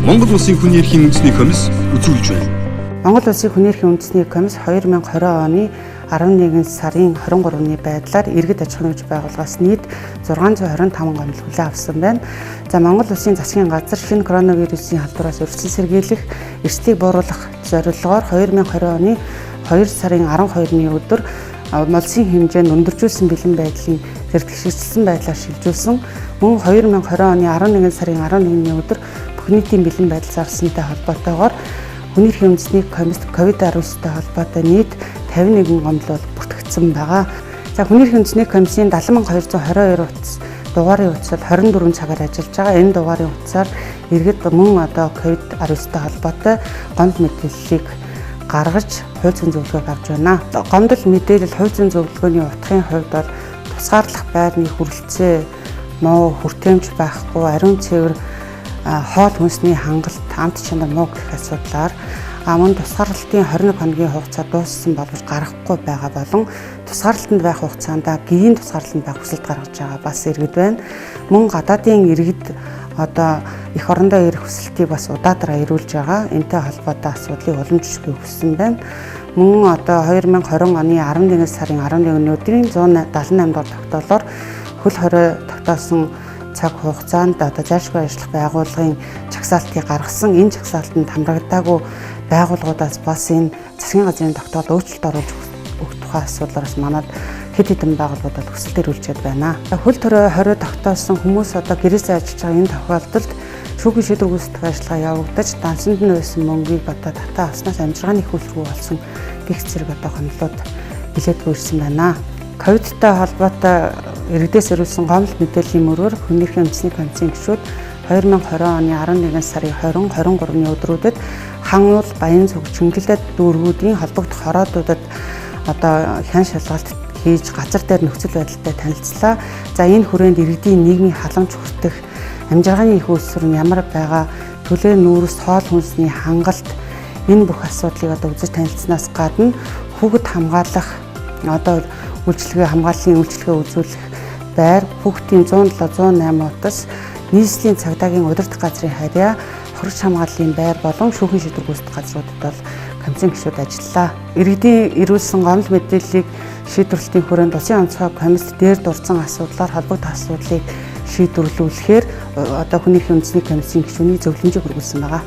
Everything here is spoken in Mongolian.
Монгол Улсын хүний эрхийн үндэсний комисс үзүүлж байна. Монгол Улсын хүний эрхийн үндэсний комисс 2020 оны 11 сарын 23-ны байдлаар иргэд аж ахуйн нэгж байгууллагаас нийт 625 гомдол хүлээн авсан байна. За Монгол Улсын засгийн газар шинэ коронавирусын халдвараас өрсөлдөж сэргийлэх эрсдлийг бууруулах зорилгоор 2020 оны 2 сарын 12-ны өдөр молсын хэмжээнд өндөржүүлсэн бэлэн байдлын зэрэгшилсэн байдлаар шилжүүлсэн. Мөн 2020 оны 11 сарын 11-ний өдөр бүх нийтийн бэлэн байдал зарсантай холбоотойгоор хүний эрхийн үндэсний комисс COVID-19-тэй холбоотой нийт 51 гомдол бүртгэгдсэн байгаа. За хүний эрхийн үндэсний комиссийн 70222 утас дугаарын утсад 24 цагаар ажиллаж байгаа. Энэ дугаарын утсаар иргэд мөн одоо COVID-19-тэй холбоотой гомдол мэдээллийг гаргаж хувь зүйн зөвлөгөөг авч байна. Гомдол мэдээлэл хувь зүйн зөвлөгөөний утгын хувьд бол тусгаарлах байрны хүрэлцээ, муу хүртээмж байхгүй, ариун цэвэр, хоол хүнсний хангалт, амт чанар муу гэх асуудлаар мөн тусгаарлалтын 21 хоногийн хугацаа дууссан боловч гаргахгүй байгаа болон тусгаарлалтанд байх хугацаанд гийн тусгаарлалтанд байх хүсэлт гаргаж байгаа бас иргэд байна. Мөн гадаадын иргэд одоо их орондоо ирэх хүсэлтийг бас удаадраа ирүүлж байгаа. Энтэй холбоотой асуудлыг уламжлахыг хүссэн байна. Мөн одоо 2020 оны 11 сарын 11-ний өдрийн 178 дугаар тогтоолоор хөл хорой тогтоосон цаг хугацаанд одоо зайлшгүй ажиллах байгууллагын чагсаалтыг гаргасан. Энэ чагсаалтанд хамрагдаагүй байгууллагуудаас бас энэ засгийн газрын тогтоол өөрчлөлт оруулж өгөх тухай асуудлаараас манад хэд хэдэн байгууллагуудад хүсэлт ирүүлчихэд байна. Хөл хорой тогтоосон хүмүүс одоо гэрээсээ ажиллаж байгаа энэ тохиолдолд шүүхийн шийдвэр гүйцэтгэх ажиллагаа явагдаж дансанд нь байсан мөнгийг одоо татаа авснаас амжиргааны их үйлрүү болсон гих зэрэг одоо гомдлууд билетгүй ирсэн байна. Ковидтай холбоотой иргэдээс ирүүлсэн гомдол мэдээллийн мөрөөр хүний эрхийн үндэсний комиссийн гишүүд 2020 оны 11 сарын 20-23-ны өдрүүдэд хангуул, Баянзүг, Чингэлэд дүүргүүдийн холбогдох хороодуудад одоо хян шалгалт хийж газар дээр нөхцөл байдалтай танилцлаа. За энэ хүрээнд иргэдийн нийгмийн халамж хүртэх амжиргааны их үйлсвэр нь ямар байгаа, төлөө нүүрс, хоол хүнсний хангалт энэ бүх асуудлыг одоо үзэж танилцсанаас гадна хүүхэд хамгаалах одоо үйлчлэгээ хамгааллын үйлчлэгээ үзүүлэх байр хүүхдийн 107-108 утас нийслэлийн цагдаагийн удирдах газрын харьяа хоригч хамгааллын байр болон шүүхийн шийдвэр гүйцэтгэх газруудад бол комиссийн гишүүд ажиллаа. Иргэдийн ирүүлсэн гомдол мэдээллийг шийдвэрлэлтийн хүрээнд улсын онцгой комисс дээр дурдсан асуудлаар холбогдох асуудлыг шийдвэрлүүлэхээр одоо хүний эрхийн үндэсний комиссийн гишүүний зөвлөмжийг хүргүүлсэн байгаа.